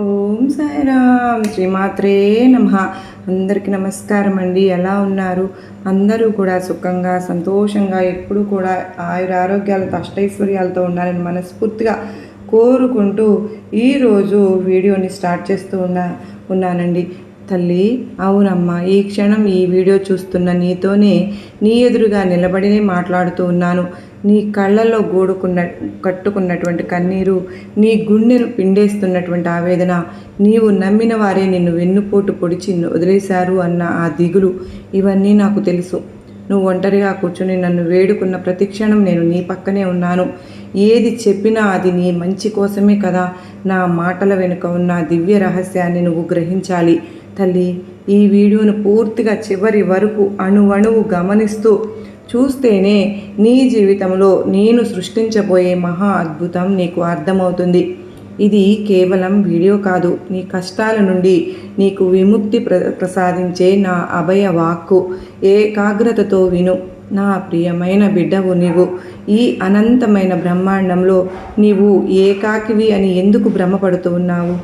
ఓం సాయిరామ్ శ్రీమాత్రే నమః. అందరికీ నమస్కారం అండి. ఎలా ఉన్నారు? అందరూ కూడా సుఖంగా సంతోషంగా ఎప్పుడు కూడా ఆయురారోగ్యాలతో అష్టైశ్వర్యాలతో ఉండాలని మనస్ఫూర్తిగా కోరుకుంటూ ఈరోజు వీడియోని స్టార్ట్ చేస్తూ ఉన్నానండి. తల్లి, అవునమ్మా, ఈ క్షణం ఈ వీడియో చూస్తున్న నీతోనే నీ ఎదురుగా నిలబడి మాట్లాడుతూ ఉన్నాను. నీ కళ్ళల్లో కట్టుకున్నటువంటి కన్నీరు, నీ గుండెను పిండేస్తున్నటువంటి ఆవేదన, నీవు నమ్మిన వారే నిన్ను వెన్నుపోటు పొడిచి వదిలేశారు అన్న ఆ దిగులు, ఇవన్నీ నాకు తెలుసు. నువ్వు ఒంటరిగా కూర్చుని నన్ను వేడుకున్న ప్రతి క్షణం నేను నీ పక్కనే ఉన్నాను. ఏది చెప్పినా అది నీ మంచి కోసమే కదా. నా మాటల వెనుక ఉన్న దివ్య రహస్యాన్ని నువ్వు గ్రహించాలి. తల్లి, ఈ వీడియోను పూర్తిగా చివరి వరకు అణువణువు గమనిస్తూ చూస్తేనే నీ జీవితంలో నేను సృష్టించబోయే మహా అద్భుతం నీకు అర్థమవుతుంది. ఇది కేవలం వీడియో కాదు, నీ కష్టాల నుండి నీకు విముక్తి ప్రసాదించే నా అభయ వాక్కు. ఏకాగ్రతతో విను నా ప్రియమైన బిడ్డవు. నీవు ఈ అనంతమైన బ్రహ్మాండంలో నీవు ఏకాకివి అని ఎందుకు భ్రమపడుతూ ఉన్నావు?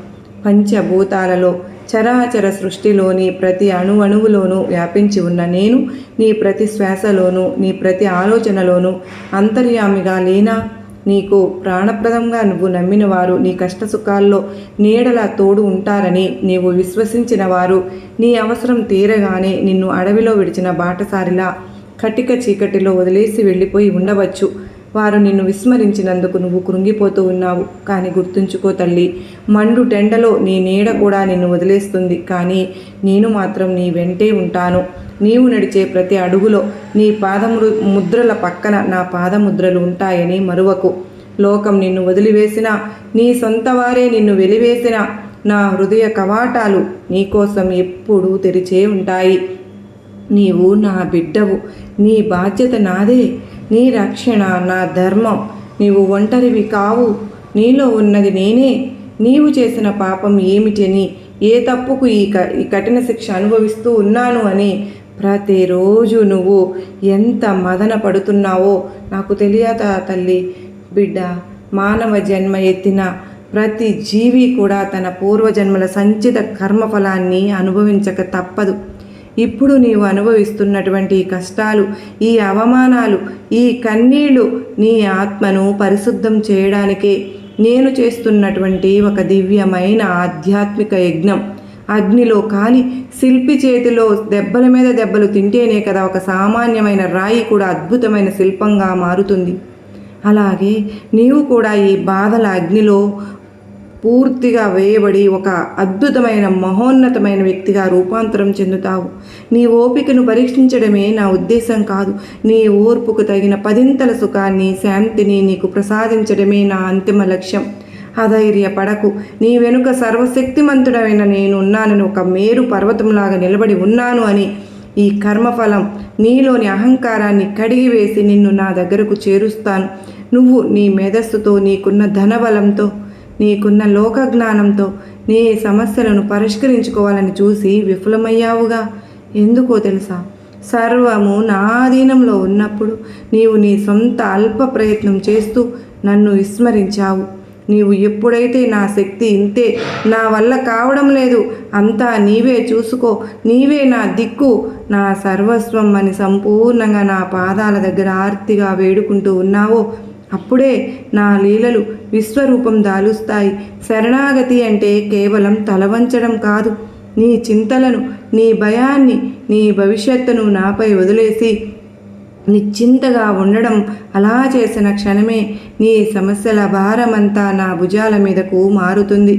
పంచభూతాలలో చరాచర సృష్టిలోని ప్రతి అణువులోనూ వ్యాపించి ఉన్న నేను నీ ప్రతి శ్వాసలోనూ నీ ప్రతి ఆలోచనలోనూ అంతర్యామిగా లేనా? నీకు ప్రాణప్రదంగా నువ్వు నమ్మిన వారు నీ కష్టసుఖాల్లో నీడలా తోడు ఉంటారని నీవు విశ్వసించిన వారు నీ అవసరం తీరగానే నిన్ను అడవిలో విడిచిన బాటసారిలా కటిక చీకటిలో వదిలేసి వెళ్ళిపోయి ఉండవచ్చు. వారు నిన్ను విస్మరించినందుకు నువ్వు కృంగిపోతూ ఉన్నావు. కానీ గుర్తుంచుకో తల్లి, మండు టెండలో నీ నీడ కూడా నిన్ను వదిలేస్తుంది, కానీ నేను మాత్రం నీ వెంటే ఉంటాను. నీవు నడిచే ప్రతి అడుగులో నీ ముద్రల పక్కన నా పాదముద్రలు ఉంటాయని మరువకు. లోకం నిన్ను వదిలివేసినా, నీ సొంత వారే నిన్ను వెలివేసినా నా హృదయ కవాటాలు నీకోసం ఎప్పుడూ తెరిచే ఉంటాయి. నీవు నా బిడ్డవు, నీ బాధ్యత నాదే, నీ రక్షణ నా ధర్మం. నీవు ఒంటరివి కావు, నీలో ఉన్నది నేనే. నీవు చేసిన పాపం ఏమిటని, ఏ తప్పుకు ఈ కఠిన శిక్ష అనుభవిస్తూ ఉన్నాను అని ప్రతిరోజు నువ్వు ఎంత మదన పడుతున్నావో నాకు తెలియదా తల్లి? బిడ్డ, మానవ జన్మ ఎత్తిన ప్రతి జీవి కూడా తన పూర్వజన్మల సంచిత కర్మఫలాన్ని అనుభవించక తప్పదు. ఇప్పుడు నీవు అనుభవిస్తున్నటువంటి ఈ కష్టాలు, ఈ అవమానాలు, ఈ కన్నీళ్లు నీ ఆత్మను పరిశుద్ధం చేయడానికే నేను చేస్తున్నటువంటి ఒక దివ్యమైన ఆధ్యాత్మిక యజ్ఞం. అగ్నిలో కాలి శిల్పి చేతిలో దెబ్బల మీద దెబ్బలు తింటేనే కదా ఒక సామాన్యమైన రాయి కూడా అద్భుతమైన శిల్పంగా మారుతుంది. అలాగే నీవు కూడా ఈ బాధల అగ్నిలో పూర్తిగా వేయబడి ఒక అద్భుతమైన మహోన్నతమైన వ్యక్తిగా రూపాంతరం చెందుతావు. నీ ఓపికను పరీక్షించడమే నా ఉద్దేశం కాదు, నీ ఓర్పుకు తగిన పదింతల సుఖాన్ని, శాంతిని నీకు ప్రసాదించడమే నా అంతిమ లక్ష్యం. అధైర్యపడకు. నీ వెనుక సర్వశక్తిమంతుడైన నేను ఉన్నానని, ఒక మేరు పర్వతంలాగా నిలబడి ఉన్నాను అని ఈ కర్మఫలం నీలోని అహంకారాన్ని కడిగివేసి నిన్ను నా దగ్గరకు చేరుస్తాను. నువ్వు నీ మేధస్సుతో, నీకున్న ధనబలంతో, నీకున్న లోకజ్ఞానంతో నీ సమస్యలను పరిష్కరించుకోవాలని చూసి విఫలమయ్యావుగా. ఎందుకో తెలుసా? సర్వము నా ఆధీనంలో ఉన్నప్పుడు నీవు నీ సొంత అల్ప ప్రయత్నం చేస్తూ నన్ను విస్మరించావు. నీవు ఎప్పుడైతే నా శక్తి ఇంతే, నా వల్ల కావడం లేదు, అంతా నీవే చూసుకో, నీవే నా దిక్కు, నా సర్వస్వం అని సంపూర్ణంగా నా పాదాల దగ్గర ఆర్తిగా వేడుకుంటూ ఉన్నావో, అప్పుడే నా లీలలు విశ్వరూపం దాలుస్తాయి. శరణాగతి అంటే కేవలం తలవంచడం కాదు. నీ చింతలను, నీ భయాన్ని, నీ భవిష్యత్తును నాపై వదిలేసి నిశ్చింతగా ఉండడం. అలా చేసిన క్షణమే నీ సమస్యల భారమంతా నా భుజాల మీదకు మారుతుంది.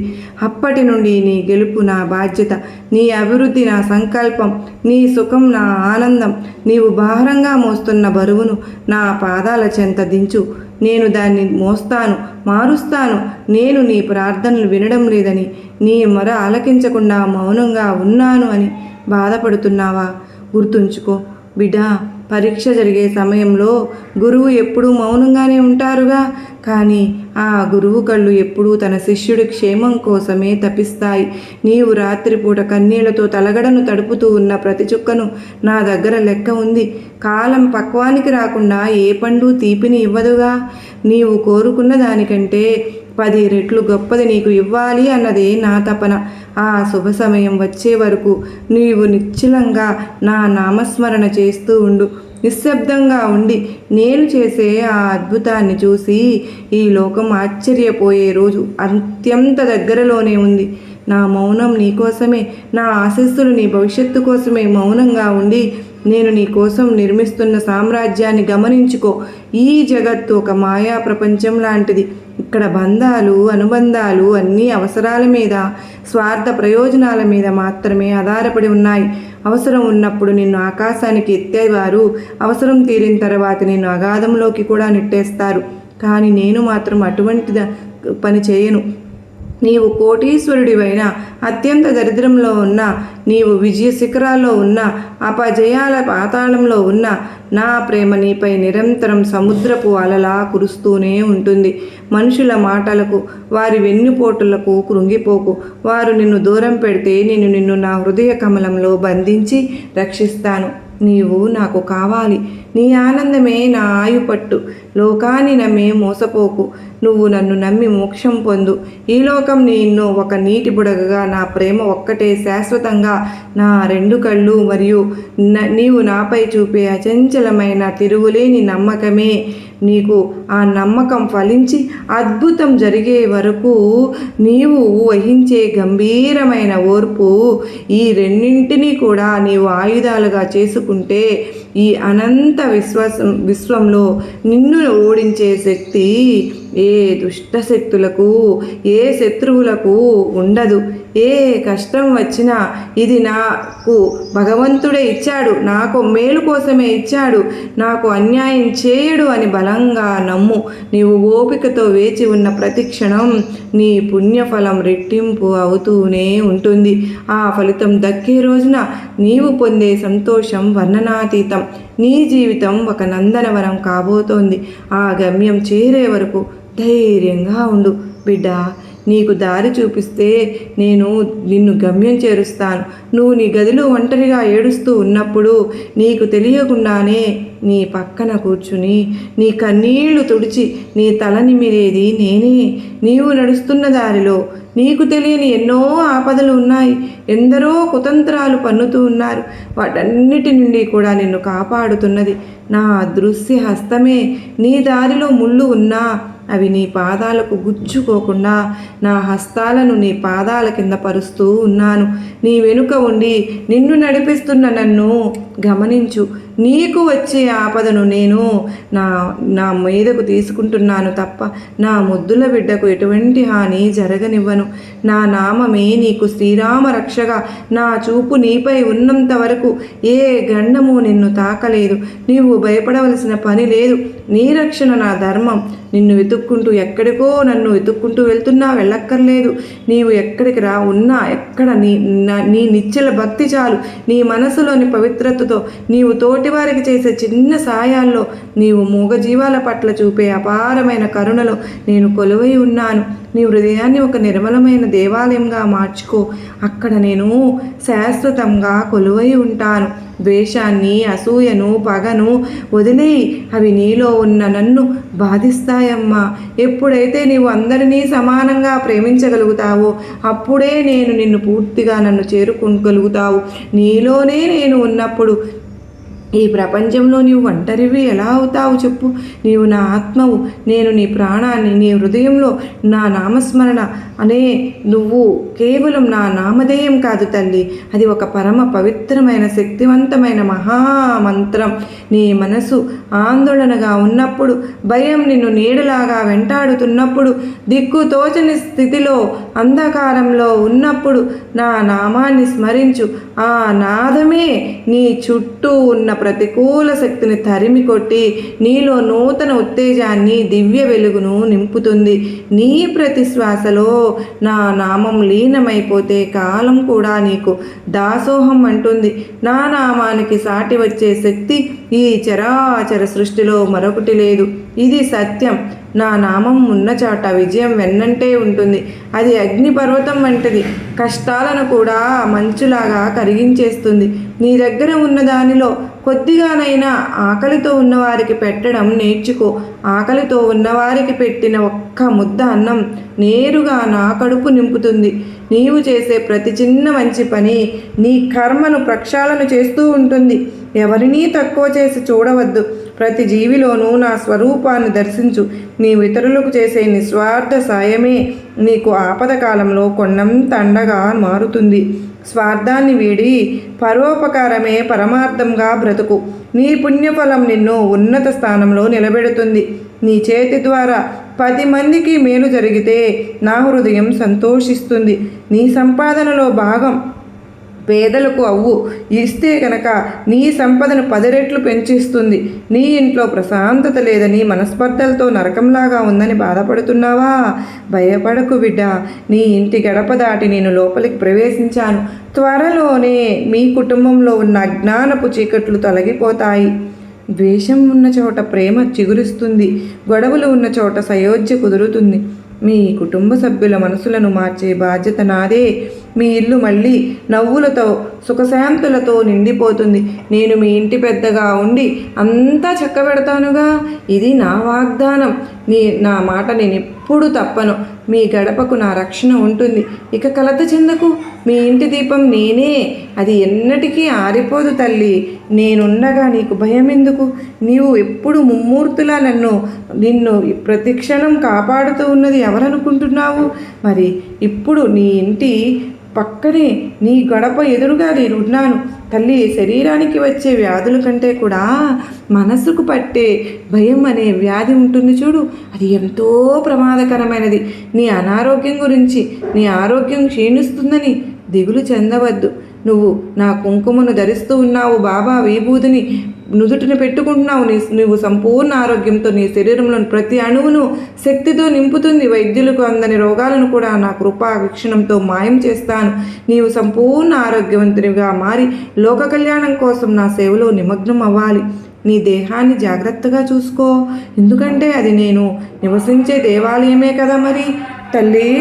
అప్పటి నుండి నీ గెలుపు నా బాధ్యత, నీ అభివృద్ధి నా సంకల్పం, నీ సుఖం నా ఆనందం. నీవు భారంగా మోస్తున్న బరువును నా పాదాల చెంత దించు. నేను దాన్ని మోస్తాను, మారుస్తాను. నేను నీ ప్రార్థనలు వినడం లేదని, నీ మొర ఆలకించకుండా మౌనంగా ఉన్నాను అని బాధపడుతున్నావా? గుర్తుంచుకో బిడ్డా, పరీక్ష జరిగే సమయంలో గురువు ఎప్పుడూ మౌనంగానే ఉంటారుగా, కానీ ఆ గురువు కళ్ళు ఎప్పుడూ తన శిష్యుడి క్షేమం కోసమే తపిస్తాయి. నీవు రాత్రిపూట కన్నీళ్లతో తలగడను తడుపుతూ ఉన్న ప్రతి చుక్కను నా దగ్గర లెక్క ఉంది. కాలం పక్వానికి రాకుండా ఏ పండు తీపిని ఇవ్వదుగా. నీవు కోరుకున్న దానికంటే 10 రెట్లు గొప్పది నీకు ఇవ్వాలి అన్నదే నా తపన. ఆ శుభ సమయం వచ్చే వరకు నీవు నిశ్చలంగా నా నామస్మరణ చేస్తూ ఉండు. నిశ్శబ్దంగా ఉండి నేను చేసే ఆ అద్భుతాన్ని చూసి ఈ లోకం ఆశ్చర్యపోయే రోజు అత్యంత దగ్గరలోనే ఉంది. నా మౌనం నీ కోసమే, నా ఆశీస్సులు నీ భవిష్యత్తు కోసమే. మౌనంగా ఉండి నేను నీ కోసం నిర్మిస్తున్న సామ్రాజ్యాన్ని గమనించుకో. ఈ జగత్తు ఒక మాయా ప్రపంచం లాంటిది. ఇక్కడ బంధాలు, అనుబంధాలు అన్నీ అవసరాల మీద, స్వార్థ ప్రయోజనాల మీద మాత్రమే ఆధారపడి ఉన్నాయి. అవసరం ఉన్నప్పుడు నిన్ను ఆకాశానికి ఎత్తేవారు అవసరం తీరిన తర్వాత నిన్ను అగాధంలోకి కూడా నెట్టేస్తారు. కానీ నేను మాత్రం అటువంటి పని చేయను. నీవు కోటీశ్వరుడివైనా, అత్యంత దరిద్రంలో ఉన్నా, నీవు విజయ శిఖరాల్లో ఉన్నా, అపజయాల పాతాళంలో ఉన్నా, నా ప్రేమ నీపై నిరంతరం సముద్రపు అలలా కురుస్తూనే ఉంటుంది. మనుషుల మాటలకు, వారి వెన్నుపోటులకు కృంగిపోకు. వారు నిన్ను దూరం పెడితే నేను నిన్ను నా హృదయ కమలంలో బంధించి రక్షిస్తాను. నీవు నాకు కావాలి. నీ ఆనందమే నా ఆయుపట్టు. లోకాన్ని నమ్మి మోసపోకు. నువ్వు నన్ను నమ్మి మోక్షం పొందు. ఈ లోకం నిన్ను ఒక నీటి బుడగగా, నా ప్రేమ ఒక్కటే శాశ్వతంగా. నా 2 కళ్ళు మరియు నీవు నాపై చూపే అచంచలమైన తిరుగులేని నమ్మకమే. నీకు ఆ నమ్మకం ఫలించి అద్భుతం జరిగే వరకు నీవు వహించే గంభీరమైన ఓర్పు, ఈ రెండింటినీ కూడా నీవు ఆయుధాలుగా చేసుకుంటే ఈ అనంత విశ్వంలో నిన్ను ఓడించే శక్తి ఏ దుష్ట శక్తులకు, ఏ శత్రువులకు ఉండదు. ఏ కష్టం వచ్చినా ఇది నాకు భగవంతుడే ఇచ్చాడు, నాకు మేలు కోసమే ఇచ్చాడు, నాకు అన్యాయం చేయడు అని బలంగా నమ్ము. నీవు ఓపికతో వేచి ఉన్న ప్రతి క్షణం నీ పుణ్యఫలం రెట్టింపు అవుతూనే ఉంటుంది. ఆ ఫలితం దక్కే రోజున నీవు పొందే సంతోషం వర్ణనాతీతం. నీ జీవితం ఒక నందనవనం కాబోతోంది. ఆ గమ్యం చేరే వరకు ధైర్యంగా ఉండు బిడ్డ. నీకు దారి చూపిస్తే నేను నిన్ను గమ్యం చేరుస్తాను. నువ్వు నీ గదిలో ఒంటరిగా ఏడుస్తూ ఉన్నప్పుడు నీకు తెలియకుండానే నీ పక్కన కూర్చుని నీ కన్నీళ్లు తుడిచి నీ తల నిమిరేది నేనే. నీవు నడుస్తున్న దారిలో నీకు తెలియని ఎన్నో ఆపదలు ఉన్నాయి. ఎందరో కుతంత్రాలు పన్నుతూ ఉన్నారు. వాటన్నిటి నుండి కూడా నిన్ను కాపాడుతున్నది నా దృశ్య హస్తమే. నీ దారిలో ముళ్ళు ఉన్నా అవి నీ పాదాలకు గుచ్చుకోకుండా నా హస్తాలను నీ పాదాల కింద పరుస్తూ ఉన్నాను. నీ వెనుక ఉండి నిన్ను నడిపిస్తున్న నన్ను గమనించు. నీకు వచ్చే ఆపదను నేను నా మీదకు తీసుకుంటున్నాను తప్ప నా ముద్దుల బిడ్డకు ఎటువంటి హాని జరగనివ్వను. నా నామమే నీకు శ్రీరామ రక్షగా. నా చూపు నీపై ఉన్నంత వరకు ఏ గండము నిన్ను తాకలేదు. నీవు భయపడవలసిన పని లేదు. నీ రక్షణ నా ధర్మం. నిన్ను వెతుక్కుంటూ ఎక్కడికో నన్ను వెతుక్కుంటూ వెళ్తున్నా వెళ్ళక్కర్లేదు. నీవు ఎక్కడికి ఉన్నా ఎక్కడ నీ నిశ్చల భక్తి చాలు. నీ మనసులోని పవిత్రతతో నీవు తోటివారికి చేసే చిన్న సాయాల్లో, నీవు మూగజీవాల పట్ల చూపే అపారమైన కరుణలో నేను కొలువై ఉన్నాను. నీ హృదయాన్ని ఒక నిర్మలమైన దేవాలయంగా మార్చుకో. అక్కడ నేను శాశ్వతంగా కొలువై ఉంటాను. ద్వేషాన్ని, అసూయను, పగను వదిలేయి. అవి నీలో ఉన్న నన్ను బాధిస్తాయమ్మా. ఎప్పుడైతే నీవు అందరినీ సమానంగా ప్రేమించగలుగుతావో అప్పుడే నేను నిన్ను పూర్తిగా నన్ను చేరుకోగలుగుతావు. నీలోనే నేను ఉన్నప్పుడు ఈ ప్రపంచంలో నీవు ఒంటరివి ఎలా అవుతావు చెప్పు? నీవు నా ఆత్మవు. నేను నీ ప్రాణాన్ని. నీ హృదయంలో నా నామస్మరణ అనే నువ్వు కేవలం నా నామధేయం కాదు తల్లి. అది ఒక పరమ పవిత్రమైన శక్తివంతమైన మహామంత్రం. నీ మనసు ఆందోళనగా ఉన్నప్పుడు, భయం నిన్ను నీడలాగా వెంటాడుతున్నప్పుడు, దిక్కు తోచని స్థితిలో అంధకారంలో ఉన్నప్పుడు నా నామాన్ని స్మరించు. ఆ నాదమే నీ చుట్టూ ఉన్న ప్రతికూల శక్తిని తరిమి కొట్టి నీలో నూతన ఉత్తేజాన్ని, దివ్య వెలుగును నింపుతుంది. నీ ప్రతి శ్వాసలో నా నామం లీనమైపోతే కాలం కూడా నీకు దాసోహం అంటుంది. నా నామానికి సాటి వచ్చే శక్తి ఈ చరాచర సృష్టిలో మరొకటి లేదు. ఇది సత్యం. నా నామం ఉన్న చాట విజయం వెన్నంటే ఉంటుంది. అది అగ్నిపర్వతం వంటిది. కష్టాలను కూడా మంచులాగా కరిగించేస్తుంది. నీ దగ్గర ఉన్న దానిలో కొద్దిగానైనా ఆకలితో ఉన్నవారికి పెట్టడం నేర్చుకో. ఆకలితో ఉన్నవారికి పెట్టిన ఒక్క ముద్ద అన్నం నేరుగా నా కడుపు నింపుతుంది. నీవు చేసే ప్రతి చిన్న మంచి పని నీ కర్మను ప్రక్షాళన చేస్తూ ఉంటుంది. ఎవరినీ తక్కువ చేసి చూడవద్దు. ప్రతి జీవిలోనూ నా స్వరూపాన్ని దర్శించు. నీవు ఇతరులకు చేసే నిస్వార్థ సాయమే నీకు ఆపద కాలంలో కొండంత అండగా మారుతుంది. స్వార్థాన్ని వీడి పరోపకారమే పరమార్థంగా బ్రతుకు. నీ పుణ్యఫలం నిన్ను ఉన్నత స్థానంలో నిలబెడుతుంది. నీ చేతి ద్వారా 10 మందికి మేలు జరిగితే నా హృదయం సంతోషిస్తుంది. నీ సంపాదనలో భాగం పేదలకు అవ్వు. ఇస్తే గనక నీ సంపదను 10 రెట్లు పెంచిస్తుంది. నీ ఇంట్లో ప్రశాంతత లేదని, మనస్పర్ధలతో నరకంలాగా ఉందని బాధపడుతున్నావా? భయపడకు బిడ్డ. నీ ఇంటి గడప దాటి నేను లోపలికి ప్రవేశించాను. త్వరలోనే మీ కుటుంబంలో ఉన్న అజ్ఞానపు చీకట్లు తొలగిపోతాయి. ద్వేషం ఉన్న చోట ప్రేమ చిగురిస్తుంది. గొడవలు ఉన్న చోట సయోధ్య కుదురుతుంది. మీ కుటుంబ సభ్యుల మనసులను మార్చే బాధ్యత నాదే. మీ ఇల్లు మళ్ళీ నవ్వులతో సుఖశాంతులతో నిండిపోతుంది. నేను మీ ఇంటి పెద్దగా ఉండి అంతా చక్కబెడతానుగా. ఇది నా వాగ్దానం. నా మాట నేను ఎప్పుడు తప్పను. మీ గడపకు నా రక్షణ ఉంటుంది. ఇక కలత చెందకు. మీ ఇంటి దీపం నేనే. అది ఎన్నటికీ ఆరిపోదు తల్లి. నేనుండగా నీకు భయం ఎందుకు? నీవు ఎప్పుడు ముమ్మూర్తులా నిన్ను ప్రతిక్షణం కాపాడుతూ ఉన్నది ఎవరనుకుంటున్నావు? మరి ఇప్పుడు నీ ఇంటి పక్కనే నీ గడప ఎదురుగా నేనున్నాను తల్లి. శరీరానికి వచ్చే వ్యాధుల కంటే కూడా మనసుకు పట్టే భయం అనే వ్యాధి ఉంటుంది చూడు, అది ఎంతో ప్రమాదకరమైనది. నీ అనారోగ్యం గురించి, నీ ఆరోగ్యం క్షీణిస్తుందని దిగులు చెందవద్దు. నువ్వు నా కుంకుమను ధరిస్తూ ఉన్నావు, బాబా విభూతిని నుదుటిని పెట్టుకుంటున్నావు. నువ్వు సంపూర్ణ ఆరోగ్యంతో నీ శరీరంలోని ప్రతి అణువును శక్తితో నింపుతుంది. వైద్యులకు అందని రోగాలను కూడా నా కృపా వీక్షణంతో మాయం చేస్తాను. నీవు సంపూర్ణ ఆరోగ్యవంతునిగా మారి లోక కళ్యాణం కోసం నా సేవలో నిమగ్నం అవ్వాలి. నీ దేహాన్ని జాగ్రత్తగా చూసుకో. ఎందుకంటే అది నేను నివసించే దేవాలయమే కదా మరి తల్లి.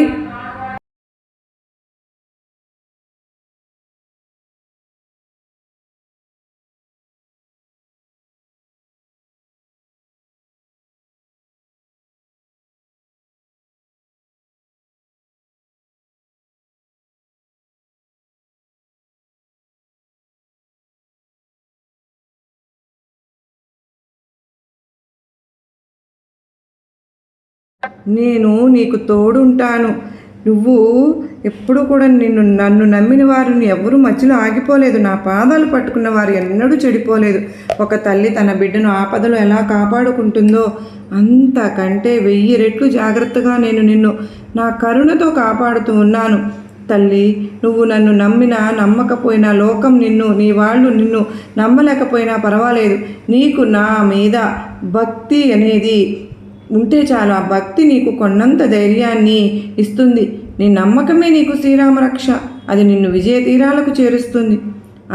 నేను నీకు తోడుంటాను. నువ్వు ఎప్పుడు కూడా నన్ను నమ్మిన వారిని ఎవరూ మధ్యలో ఆగిపోలేదు. నా పాదాలు పట్టుకున్న వారు ఎన్నడూ చెడిపోలేదు. ఒక తల్లి తన బిడ్డను ఆపదలో ఎలా కాపాడుకుంటుందో అంతకంటే 1000 రెట్లు జాగ్రత్తగా నేను నిన్ను నా కరుణతో కాపాడుతూ ఉన్నాను. తల్లి, నువ్వు నన్ను నమ్మినా నమ్మకపోయినా, లోకం నీ వాళ్ళు నిన్ను నమ్మలేకపోయినా పర్వాలేదు. నీకు నా మీద భక్తి అనేది ఉంటే చాలు. ఆ భక్తి నీకు కొండంత ధైర్యాన్ని ఇస్తుంది. నీ నమ్మకమే నీకు శ్రీరామరక్ష. అది నిన్ను విజయ తీరాలకు చేరుస్తుంది.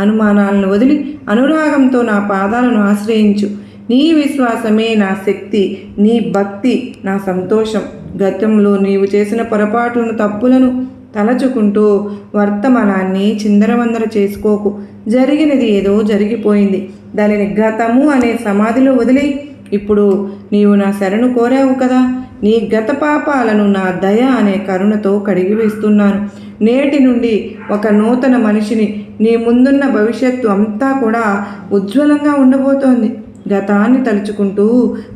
అనుమానాలను వదిలి అనురాగంతో నా పాదాలను ఆశ్రయించు. నీ విశ్వాసమే నా శక్తి, నీ భక్తి నా సంతోషం. గతంలో నీవు చేసిన పొరపాట్లను, తప్పులను తలచుకుంటూ వర్తమానాన్ని చిందరవందర చేసుకోకు. జరిగినది ఏదో జరిగిపోయింది. దానిని గతము అనే సమాధిలో వదిలి ఇప్పుడు నీవు నా శరణు కోరావు కదా, నీ గత పాపాలను నా దయ అనే కరుణతో కడిగివేస్తున్నాను. నేటి నుండి ఒక నూతన మనిషిని. నీ ముందున్న భవిష్యత్తు అంతా కూడా ఉజ్వలంగా ఉండబోతోంది. గతాన్ని తలుచుకుంటూ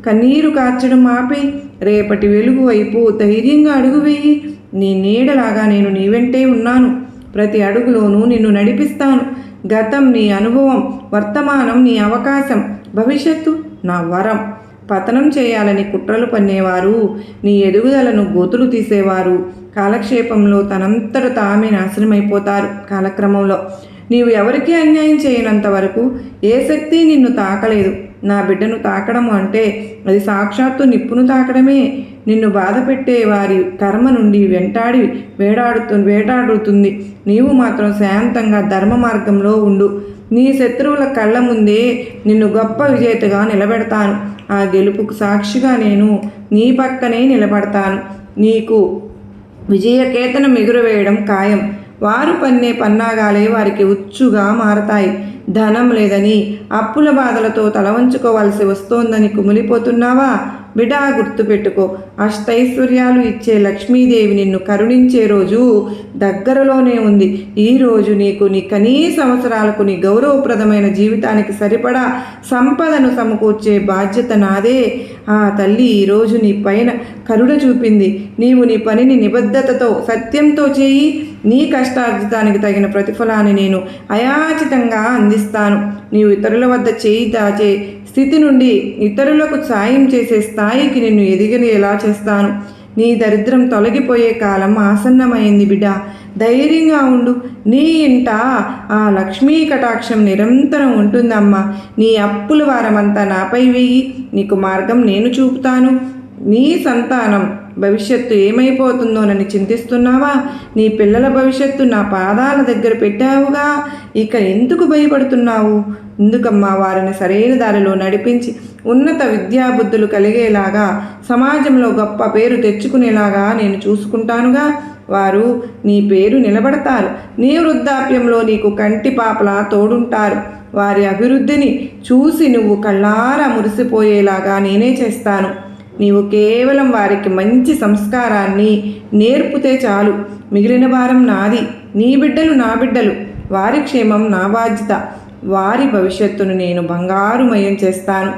కన్నీరు కార్చడం ఆపి రేపటి వెలుగు వైపు ధైర్యంగా అడుగు వేయి. నీ నీడలాగా నేను నీ వెంటే ఉన్నాను. ప్రతి అడుగులోనూ నిన్ను నడిపిస్తాను. గతం నీ అనుభవం, వర్తమానం నీ అవకాశం, భవిష్యత్తు నా వరం. పతనం చేయాలని కుట్రలు పన్నేవారు, నీ ఎదుగుదలను గోతులు తీసేవారు కాలక్షేపంలో తనంతట తామే నాశనమైపోతారు. కాలక్రమంలో నీవు ఎవరికీ అన్యాయం చేయనంత వరకు ఏ శక్తి నిన్ను తాకలేదు. నా బిడ్డను తాకడం అంటే అది సాక్షాత్తు నిప్పును తాకడమే. నిన్ను బాధ పెట్టే వారి కర్మ నుండి వేటాడుతుంది. నీవు మాత్రం శాంతంగా ధర్మ మార్గంలో ఉండు. నీ శత్రువుల కళ్ళ ముందే నిన్ను గొప్ప విజేతగా నిలబెడతాను. ఆ గెలుపుకు సాక్షిగా నేను నీ పక్కనే నిలబడతాను. నీకు విజయకేతనం ఎగురవేయడం ఖాయం. వారు పన్నే పన్నాగాలే వారికి ఉచ్చుగా మారతాయి. ధనం లేదని, అప్పుల బాధలతో తలవంచుకోవాల్సి వస్తోందని కుమిలిపోతున్నావా? బిడా, గుర్తుపెట్టుకో, అష్టైశ్వర్యాలు ఇచ్చే లక్ష్మీదేవి నిన్ను కరుణించే రోజు దగ్గరలోనే ఉంది. ఈరోజు నీకు నీ కనీస అవసరాలకు, నీ గౌరవప్రదమైన జీవితానికి సరిపడా సంపదను సమకూర్చే బాధ్యత నాదే. ఆ తల్లి ఈరోజు నీ పైన కరుణ చూపింది. నీవు నీ పనిని నిబద్ధతతో, సత్యంతో చేయి. నీ కష్టార్జితానికి తగిన ప్రతిఫలాన్ని నేను అయాచితంగా అందిస్తాను. నీవు ఇతరుల వద్ద చేయి దాచే స్థితి నుండి ఇతరులకు సాయం చేసే స్థాయికి నిన్ను ఎదిగేలా చేస్తాను. నీ దరిద్రం తొలగిపోయే కాలం ఆసన్నమైంది బిడ్డ. ధైర్యంగా ఉండు. నీ ఇంట ఆ లక్ష్మీ కటాక్షం నిరంతరం ఉంటుందమ్మా. నీ అప్పుల వారమంతా నాపై వెయ్యి. నీకు మార్గం నేను చూపుతాను. నీ సంతానం భవిష్యత్తు ఏమైపోతుందోనని చింతిస్తున్నావా? నీ పిల్లల భవిష్యత్తు నా పాదాల దగ్గర పెట్టావుగా. ఇక ఎందుకు భయపడుతున్నావు? ఎందుకమ్మా? వారిని సరైన దారిలో నడిపించి ఉన్నత విద్యాబుద్ధులు కలిగేలాగా, సమాజంలో గొప్ప పేరు తెచ్చుకునేలాగా నేను చూసుకుంటానుగా. వారు నీ పేరు నిలబడతారు. నీ వృద్ధాప్యంలో నీకు కంటి పాపలా తోడుంటారు. వారి అభివృద్ధిని చూసి నువ్వు కళ్ళారా మురిసిపోయేలాగా నేనే చేస్తాను. నీవు కేవలం వారికి మంచి సంస్కారాన్ని నేర్పితే చాలు. మిగిలిన భారం నాది. నీ బిడ్డలు నా బిడ్డలు. వారి క్షేమం నా బాధ్యత. వారి భవిష్యత్తును నేను బంగారుమయం చేస్తాను.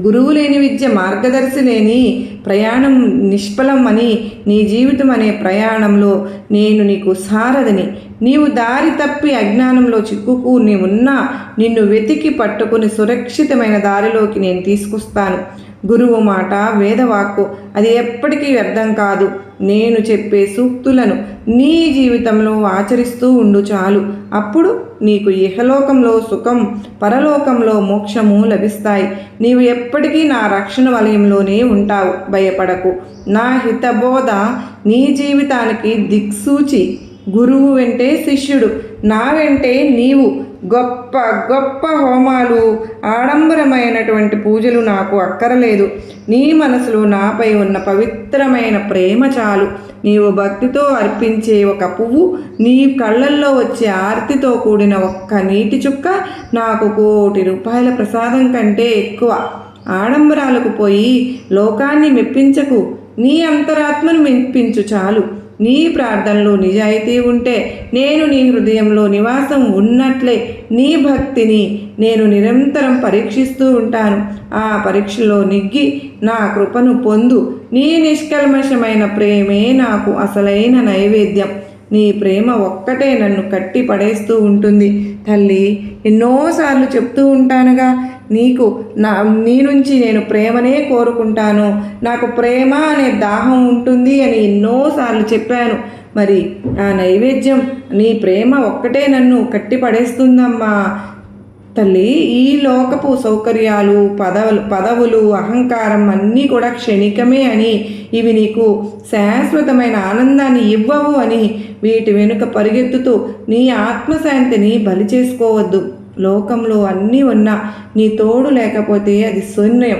గురువు లేని విద్య, మార్గదర్శి లేని ప్రయాణం నిష్ఫలం అని, నీ జీవితం అనే ప్రయాణంలో నేను నీకు సారథిని. నీవు దారి తప్పి అజ్ఞానంలో చిక్కుకుని ఉన్నా నిన్ను వెతికి పట్టుకుని సురక్షితమైన దారిలోకి నేను తీసుకొస్తాను. గురువు మాట వేదవాక్కు, అది ఎప్పటికీ వ్యర్థం కాదు. నేను చెప్పే సూక్తులను నీ జీవితంలో ఆచరిస్తూ ఉండు చాలు. అప్పుడు నీకు ఇహలోకంలో సుఖం, పరలోకంలో మోక్షము లభిస్తాయి. నీవు ఎప్పటికీ నా రక్షణ వలయంలోనే ఉంటావు. భయపడకు. నా హితబోధ నీ జీవితానికి దిక్సూచి. గురువు వెంటే శిష్యుడు, నా వెంటే నీవు. గొప్ప గొప్ప హోమాలు, ఆడంబరమైనటువంటి పూజలు నాకు అక్కరలేదు. నీ మనసులో నాపై ఉన్న పవిత్రమైన ప్రేమ చాలు. నీవు భక్తితో అర్పించే ఒక పువ్వు, నీ కళ్ళల్లో వచ్చే ఆర్తితో కూడిన ఒక్క నీటి చుక్క నాకు ₹1,00,00,000 ప్రసాదం కంటే ఎక్కువ. ఆడంబరాలకు పోయి లోకాన్ని మెప్పించకు. నీ అంతరాత్మను మెప్పించు చాలు. నీ ప్రార్థనలో నిజాయితీ ఉంటే నేను నీ హృదయంలో నివాసం ఉన్నట్లే. నీ భక్తిని నేను నిరంతరం పరీక్షిస్తూ ఉంటాను. ఆ పరీక్షలో నెగ్గి నా కృపను పొందు. నీ నిష్కల్మషమైన ప్రేమే నాకు అసలైన నైవేద్యం. నీ ప్రేమ ఒక్కటే నన్ను కట్టి పడేస్తూ ఉంటుంది. తల్లి, ఎన్నోసార్లు చెప్తూ ఉంటానుగా, నీ నుంచి నేను ప్రేమనే కోరుకుంటాను. నాకు ప్రేమ అనే దాహం ఉంటుంది అని ఎన్నోసార్లు చెప్పాను. మరి ఆ నైవేద్యం నీ ప్రేమ ఒక్కటే నన్ను కట్టి పడేస్తుందమ్మా. తల్లి, ఈ లోకపు సౌకర్యాలు, పదవులు, అహంకారం అన్నీ కూడా క్షణికమే అని, ఇవి నీకు శాశ్వతమైన ఆనందాన్ని ఇవ్వవు అని వీటి వెనుక పరిగెత్తుతూ నీ ఆత్మశాంతిని బలి చేసుకోవద్దు. లోకంలో అన్నీ ఉన్నా నీ తోడు లేకపోతే అది శూన్యం.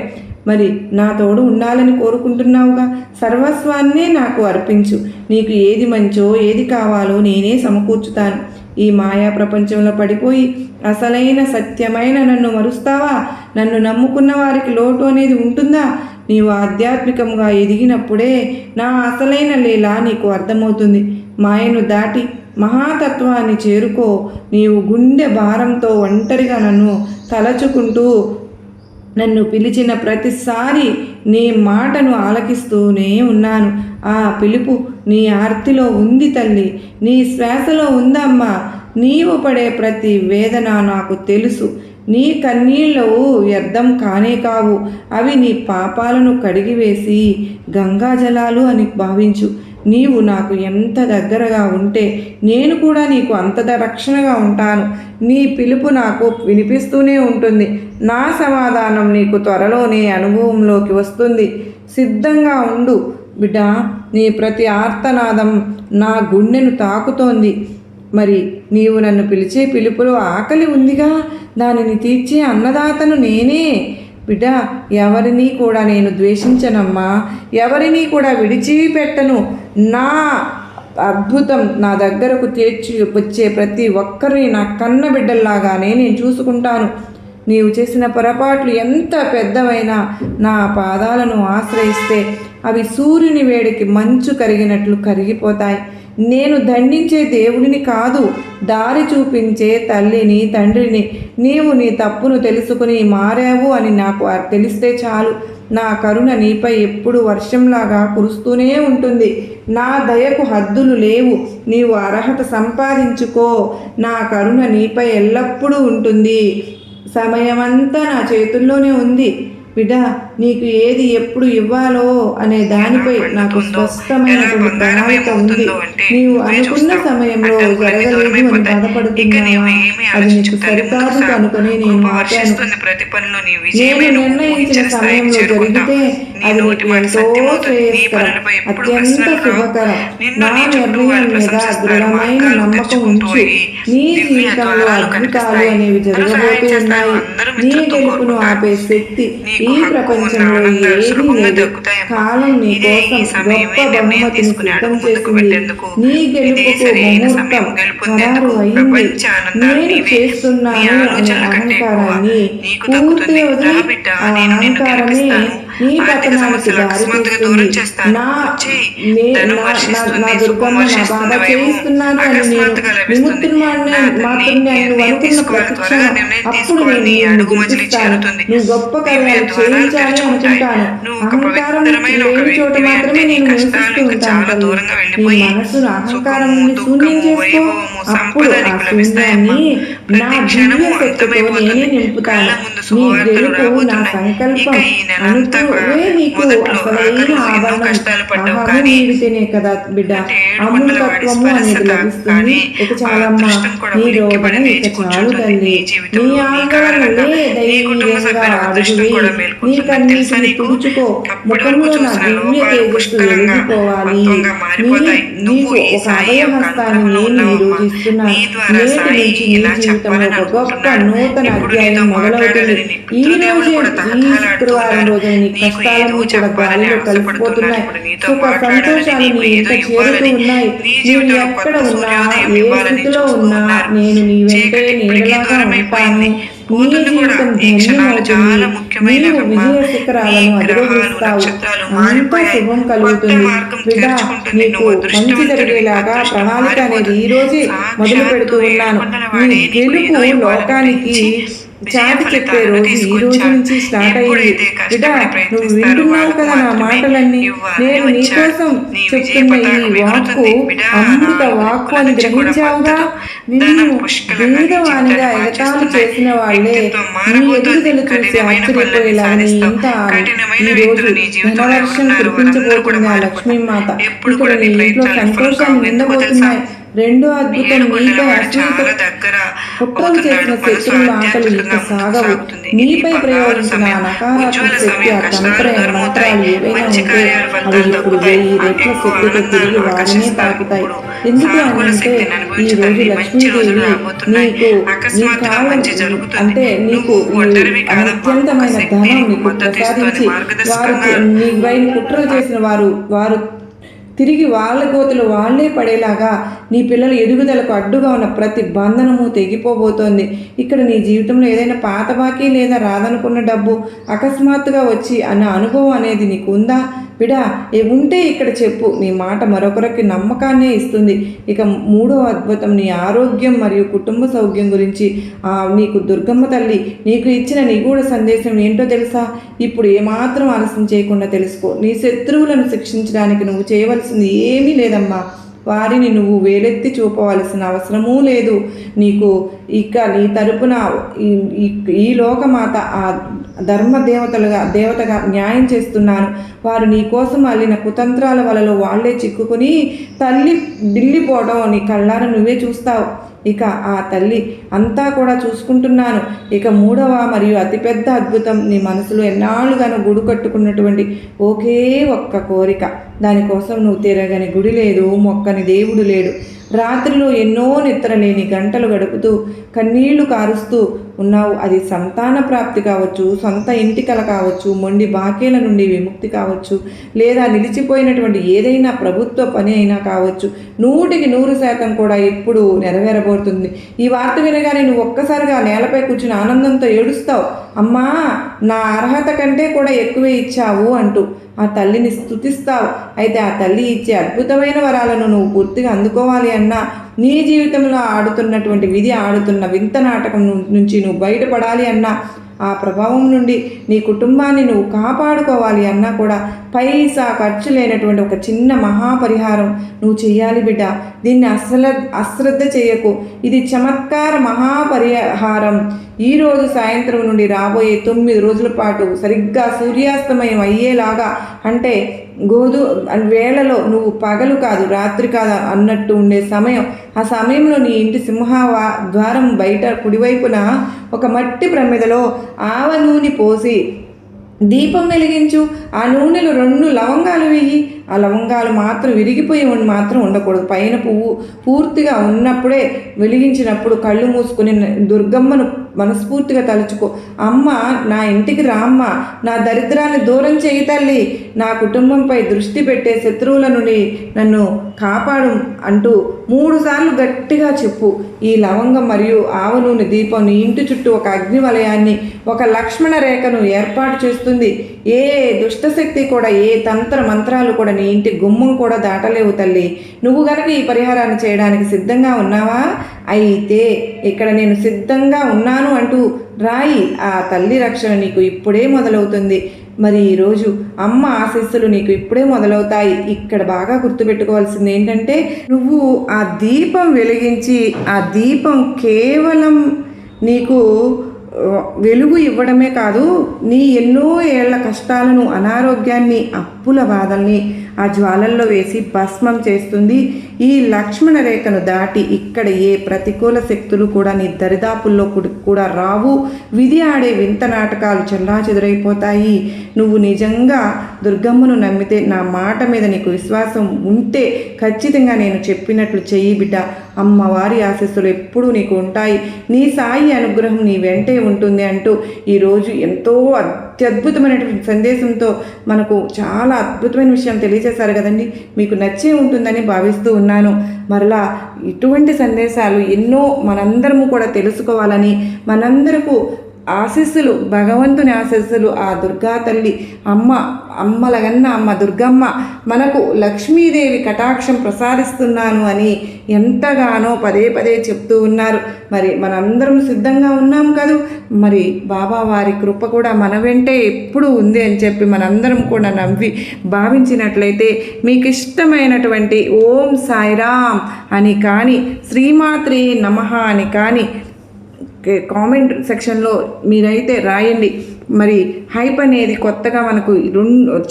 మరి నా తోడు ఉండాలని కోరుకుంటున్నావుగా, సర్వస్వాన్నే నాకు అర్పించు. నీకు ఏది మంచో, ఏది కావాలో నేనే సమకూర్చుతాను. ఈ మాయా ప్రపంచంలో పడిపోయి అసలైన సత్యమైన నన్ను మరుస్తావా? నన్ను నమ్ముకున్న వారికి లోటు అనేది ఉంటుందా? నీవు ఆధ్యాత్మికంగా ఎదిగినప్పుడే నా అసలైన లీల నీకు అర్థమవుతుంది. మాయను దాటి మహాతత్వాన్ని చేరుకో. నీవు గుండె భారంతో ఒంటరిగా నన్ను తలచుకుంటూ నన్ను పిలిచిన ప్రతిసారి నీ మాటను ఆలకిస్తూనే ఉన్నాను. ఆ పిలుపు నీ ఆర్తిలో ఉంది తల్లి, నీ శ్వాసలో ఉందమ్మా. నీవు పడే ప్రతి వేదన నాకు తెలుసు. నీ కన్నీళ్ళు వ్యర్థం కానే కావు. అవి నీ పాపాలను కడిగివేసి గంగాజలాలు అని భావించు. నీవు నాకు ఎంత దగ్గరగా ఉంటే నేను కూడా నీకు అంత రక్షణగా ఉంటాను. నీ పిలుపు నాకు వినిపిస్తూనే ఉంటుంది. నా సమాధానం నీకు త్వరలోనే అనుభవంలోకి వస్తుంది. సిద్ధంగా ఉండు బిడ్డ. నీ ప్రతి ఆర్తనాదం నా గుండెను తాకుతోంది. మరి నీవు నన్ను పిలిచే పిలుపులో ఆకలి ఉందిగా, దానిని తీర్చే అన్నదాతను నేనే. బిడ్డ, ఎవరినీ కూడా నేను ద్వేషించనమ్మా, ఎవరినీ కూడా విడిచిపెట్టను. నా అద్భుతం నా దగ్గరకు తీర్చి వచ్చే ప్రతి ఒక్కరిని నా కన్న బిడ్డల్లాగానే నేను చూసుకుంటాను. నీవు చేసిన పొరపాట్లు ఎంత పెద్దవైనా నా పాదాలను ఆశ్రయిస్తే అవి సూర్యుని వేడికి మంచు కరిగినట్లు కరిగిపోతాయి. నేను దండించే దేవుడిని కాదు, దారి చూపించే తల్లిని, తండ్రిని. నీవు నీ తప్పును తెలుసుకుని మారావు అని నాకు తెలిస్తే చాలు. నా కరుణ నీపై ఎప్పుడు వర్షంలాగా కురుస్తూనే ఉంటుంది. నా దయకు హద్దులు లేవు. నీవు అర్హత సంపాదించుకో. నా కరుణ నీపై ఎల్లప్పుడూ ఉంటుంది. సమయమంతా నా చేతుల్లోనే ఉంది. బిడ్డ, నీకు ఏది ఎప్పుడు ఇవ్వాలో అనే దానిపై నాకు స్పష్టమైనటువంటి ప్రణాళిక ఉంది. నీవు అనుకున్న సమయంలో జరగలేదు అని బాధపడుతున్నావా? అది నీకు సరికాదు కనుకనే నేను ఆపాను. నేను నిర్ణయించిన సమయంలో జరిగితే అది నీకు ఎంతో శ్రేయస్కరం, అత్యంత శుభకరం. నా నిర్ణయం మీద దృఢమైన నమ్మకం ఉంచు. నీ జీవితంలో అద్భుతాలు అనేవి జరగబోతూ ఉన్నాయి. నీ గెలుపును ఆపే శక్తి ఈ ప్రపంచంలో ఏదీ లేదు. కాలం నీ కోసం గొప్ప బహుమతిని సిద్ధం చేసింది. నీ గెలుపుకు ముహూర్తం ఖరారు అయింది. నేను చేస్తున్నాను అనే అహంకారాన్ని పూర్తిగా వదిలి ఆ అహంకారమే నీ పతనానికి దారి తీస్తుంది. నా దుర్గమ్మ, నా బాబా చేయిస్తున్నాను అని నేను విముక్తుడిని మాత్రమే నువ్వు అనుకున్న ప్రతిక్షణం అప్పుడు నేను నిన్ను గుర్తిస్తాను. నువ్వు గొప్ప కార్యాలు చేయించాలి అనుకుంటాను. అహంకారం లేని చోట మాత్రమే నేను నివసిస్తూ ఉంటాను. నీ మనసును అహంకారం నుండి శూన్యం చేసుకో. అప్పుడు ఆ శూన్యాన్ని నా దివ్య శక్తితో నేనే నింపుతాను. నీ గెలుపు నా సంకల్పం అనుకువే నీకు అసలైన ఆభరణం. ఆహారం నీడితేనే కదా బిడ్డ అమృతత్వము అనేది లభిస్తుంది. ఇక చాలమ్మా, నీ రోదన ఇక చాలు తల్లి. నీ ఆందోళనలే ధైర్యంగా అడుగువేయి. నీ కన్నీటిని తుడుచుకో. ముఖంలో నా దివ్య తేజస్సు వెలిగిపోవాలి. నీకు ఒక అభయహస్తాన్ని నేను ఈ రోజు ఇస్తున్నాను. నేటి నుంచి నీ జీవితంలో ఒక గొప్ప నూతన అధ్యాయం మొదలవుతుంది. ఈ రోజే, ఈ శుక్రవారం రోజున నీ కష్టాలను కూడా గాలిలో కలిసిపోతున్నాయి. సుఖ సంతోషాలు నీ ఇంట చేరుతూ ఉన్నాయి. నీవు ఎక్కడ ఉన్నా, ఏ స్థితిలో ఉన్నా, నేను నీ వెంటే నీడలాగా ఉంటాను. నీ జీవితం ధన్యమవుతుంది. నీవు విజయ శిఖరాలను అధిరోహిస్తావు. అంత శుభం కలుగుతుంది. బిడ్డ, నీకు మంచి జరిగేలాగా ప్రణాళిక అనేది ఈ రోజే మొదలు పెడుతూ ఉన్నాను. నీ గెలుపు లోకానికి చాటి చెప్పే రోజు ఈ రోజు నుంచి స్టార్ట్ అయ్యింది. బిడ్డ, నువ్వు వింటున్నావు కదా నా మాటలన్నీ. నేను నీకోసం చెప్తున్న ఈ వాక్కు అమృత వాక్కు అని గ్రహించావుగా. నిన్ను బీదవానిగా ఎగతాళి చేసిన వాళ్ళే నీ ఎదుగుదల చూసి ఆశ్చర్యపోయేలా నీ ఇంత ఈ రోజు ధనవర్షం కురిపించబోతుంది ఆ లక్ష్మీమాత. ఇక్కడ నీ ఇంట్లో సంతోషాన్ని నిండబోతున్నాయి. రెండో అద్భుతం, నీపై అసూయతో కుట్రలు చేసిన శత్రువుల ఆటలు ఇక సాగవు. నీపై ప్రయోగించిన నకారాత్మక శక్తి, ఆ మంత్రాలు ఏవైనా ఉంటే అవి ఇప్పుడు 1000 రెట్ల శక్తితో తిరిగి వారినే తాకుతాయి. ఎందుకు అంటే ఈ రోజు లక్ష్మీదేవి నీకు నీ కాలం అంటే నీకు అత్యంతమైన ధనం నీకు ప్రసాదించి వారు నీపైన కుట్రలు చేసిన వారు తిరిగి వాళ్ళ గోతులు వాళ్లే పడేలాగా నీ పిల్లల ఎదుగుదలకు అడ్డుగా ఉన్న ప్రతి బంధనము తెగిపోబోతోంది. ఇక్కడ నీ జీవితంలో ఏదైనా పాత బాకీ లేదా రాదనుకున్న డబ్బు అకస్మాత్తుగా వచ్చి అన్న అనుభవం అనేది నీకు ఉందా? బిడా, ఉంటే ఇక్కడ చెప్పు. నీ మాట మరొకరికి నమ్మకాన్నే ఇస్తుంది. ఇక మూడో అద్భుతం, నీ ఆరోగ్యం మరియు కుటుంబ సౌఖ్యం గురించి నీకు దుర్గమ్మ తల్లి నీకు ఇచ్చిన నిగూఢ సందేశం ఏంటో తెలుసా? ఇప్పుడు ఏమాత్రం ఆలస్యం చేయకుండా తెలుసుకో. నీ శత్రువులను శిక్షించడానికి నువ్వు చేయవలసింది ఏమీ లేదమ్మా. వారిని నువ్వు వేలెత్తి చూపవలసిన అవసరమూ లేదు. నీకు ఇక నీ తరపున ఈ లోకమాత ఆ దేవతగా న్యాయం చేస్తున్నాను. వారు నీ కోసం అల్లిన కుతంత్రాల వలలో వాళ్లే చిక్కుకుని తల్లి ఢిల్లీపోవడం నీ కళ్ళారా నువ్వే చూస్తావు. ఇక ఆ తల్లి అంతా కూడా చూసుకుంటున్నాను. ఇక మూడవ మరియు అతిపెద్ద అద్భుతం, నీ మనసులో ఎన్నాళ్ళుగానో గూడు కట్టుకున్నటువంటి ఒకే ఒక్క కోరిక. దానికోసం నువ్వు తిరగని గుడి లేదు, మొక్కని దేవుడు లేడు. రాత్రిలో ఎన్నో నిద్రలేని గంటలు గడుపుతూ కన్నీళ్లు కారుస్తూ ఉన్నావు. అది సంతాన ప్రాప్తి కావచ్చు, సొంత ఇంటి కల కావచ్చు, మొండి బాకీల నుండి విముక్తి కావచ్చు, లేదా నిలిచిపోయినటువంటి ఏదైనా ప్రభుత్వ పని అయినా కావచ్చు. 100% కూడా ఇప్పుడు నెరవేరబోతుంది. ఈ వార్త వినగానే నువ్వు ఒక్కసారిగా నేలపై కూర్చుని ఆనందంతో ఏడుస్తావు. అమ్మా, నా అర్హత కంటే కూడా ఎక్కువే ఇచ్చావు అంటూ ఆ తల్లిని స్తుతిస్తావు. అయితే ఆ తల్లి ఇచ్చే అద్భుతమైన వరాలను నువ్వు పూర్తిగా అందుకోవాలి అన్నా, నీ జీవితంలో ఆడుతున్నటువంటి విధి ఆడుతున్న వింత నాటకం నుంచి నువ్వు బయటపడాలి అన్నా, ఆ ప్రభావం నుండి నీ కుటుంబాన్ని నువ్వు కాపాడుకోవాలి అన్నా కూడా పైసా ఖర్చు లేనటువంటి ఒక చిన్న మహాపరిహారం నువ్వు చెయ్యాలి బిడ్డ. దీన్ని అశ్రద్ధ చేయకు. ఇది చమత్కార మహాపరిహారం. ఈరోజు సాయంత్రం నుండి రాబోయే 9 రోజుల పాటు సరిగ్గా సూర్యాస్తమయం అయ్యేలాగా, అంటే వేళలో నువ్వు పగలు కాదు రాత్రి కాదు అన్నట్టు ఉండే సమయం, ఆ సమయంలో నీ ఇంటి ద్వారం బయట కుడివైపున ఒక మట్టి ప్రమిదలో ఆవ నూనె పోసి దీపం వెలిగించు. ఆ నూనెలో 2 లవంగాలు వేయి. ఆ లవంగాలు మాత్రం విరిగిపోయి మాత్రం ఉండకూడదు. పైన పువ్వు పూర్తిగా ఉన్నప్పుడే వెలిగించినప్పుడు కళ్ళు మూసుకుని దుర్గమ్మను మనస్ఫూర్తిగా తలుచుకో. అమ్మ, నా ఇంటికి రామ్మ, నా దరిద్రాన్ని దూరం చేయి తల్లి, నా కుటుంబంపై దృష్టి పెట్టే శత్రువుల నుండి నన్ను కాపాడు అంటూ 3 సార్లు గట్టిగా చెప్పు. ఈ లవంగం మరియు ఆవ నూనె దీపం నీ ఇంటి చుట్టూ ఒక అగ్ని వలయాన్ని, ఒక లక్ష్మణ రేఖను ఏర్పాటు చేస్తుంది. ఏ దుష్టశక్తి కూడా, ఏ తంత్ర మంత్రాలు కూడా నీ ఇంటి గుమ్మం కూడా దాటలేవు తల్లి. నువ్వు గనక ఈ పరిహారాన్ని చేయడానికి సిద్ధంగా ఉన్నావా? అయితే ఇక్కడ నేను సిద్ధంగా ఉన్నాను అంటూ రాయి. ఆ తల్లి రక్షణ నీకు ఇప్పుడే మొదలవుతుంది. మరి ఈరోజు అమ్మ ఆశీస్సులు నీకు ఇప్పుడే మొదలవుతాయి. ఇక్కడ బాగా గుర్తుపెట్టుకోవాల్సింది ఏంటంటే, నువ్వు ఆ దీపం వెలిగించి, ఆ దీపం కేవలం నీకు వెలుగు ఇవ్వడమే కాదు, నీ ఎన్నో ఏళ్ల కష్టాలను, అనారోగ్యాన్ని, అప్పుల బాధల్ని ఆ జ్వాలల్లో వేసి భస్మం చేస్తుంది. ఈ లక్ష్మణ రేఖను దాటి ఇక్కడ ఏ ప్రతికూల శక్తులు కూడా నీ దరిదాపుల్లో కూడా రావు. విధి ఆడే వింత నాటకాలు చెల్లాచెదురైపోతాయి. నువ్వు నిజంగా దుర్గమ్మను నమ్మితే, నా మాట మీద నీకు విశ్వాసం ఉంటే ఖచ్చితంగా నేను చెప్పినట్లు చెయ్యి బిడ్డ. అమ్మవారి ఆశీస్సులు ఎప్పుడూ నీకు ఉంటాయి. నీ సాయి అనుగ్రహం నీ వెంటే ఉంటుంది అంటూ ఈరోజు ఎంతో అత్యద్భుతమైనటువంటి సందేశంతో మనకు చాలా అద్భుతమైన విషయం తెలియజేశారు కదండి. మీకు నచ్చే ఉంటుందని భావిస్తూ ఉన్నాను. మరలా ఇటువంటి సందేశాలు ఎన్నో మనందరము కూడా తెలుసుకోవాలని, మనందరకు ఆశీస్సులు, భగవంతుని ఆశీస్సులు, ఆ దుర్గా తల్లి అమ్మలగన్న అమ్మ దుర్గమ్మ మనకు లక్ష్మీదేవి కటాక్షం ప్రసాదిస్తున్నాను అని ఎంతగానో పదే పదే చెప్తూ ఉన్నారు. మరి మనందరం సిద్ధంగా ఉన్నాం కదూ. మరి బాబా వారి కృప కూడా మన వెంటే ఎప్పుడూ ఉంది అని చెప్పి మనందరం కూడా నవ్వి భావించినట్లయితే, మీకు ఇష్టమైనటువంటి ఓం సాయిరామ్ అని కానీ, శ్రీమాత్రే నమః అని కానీ కామెంట్ సెక్షన్లో మీరైతే రాయండి. మరి హైప్ అనేది కొత్తగా మనకు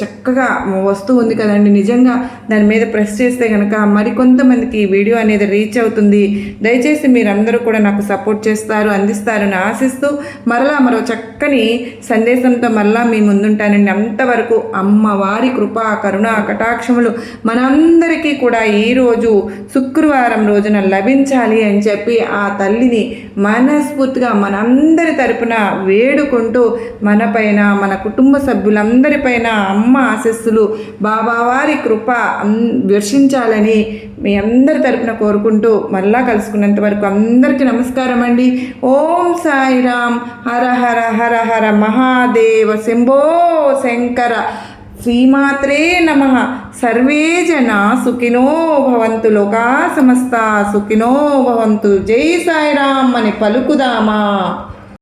చక్కగా వస్తూ ఉంది కదండి. నిజంగా దాని మీద ప్రెస్ చేస్తే కనుక మరికొంతమందికి ఈ వీడియో అనేది రీచ్ అవుతుంది. దయచేసి మీరందరూ కూడా నాకు సపోర్ట్ చేస్తారు, అందిస్తారని ఆశిస్తూ మరో చక్కని సందేశంతో మరలా మీ ముందుంటానండి. అంతవరకు అమ్మవారి కృపా కరుణ కటాక్షములు మనందరికీ కూడా ఈరోజు శుక్రవారం రోజున లభించాలి అని చెప్పి ఆ తల్లిని మనస్ఫూర్తిగా మనందరి తరపున వేడుకుంటూ, మనపైన, మన కుటుంబ సభ్యులందరిపైన అమ్మ ఆశీస్సులు, బాబావారి కృప వర్షించాలని మీ అందరి తరపున కోరుకుంటూ మళ్ళా కలుసుకున్నంత వరకు అందరికీ నమస్కారం అండి. ఓం సాయిరామ్. హర హర హర హర మహాదేవ శంభో శంకర. శ్రీమాత్రే నమః. సర్వే జనా సుఖినో భవంతు, లోకా సమస్త సుఖినో భవంతు. జై సాయిరామ్ అని పలుకుదామా.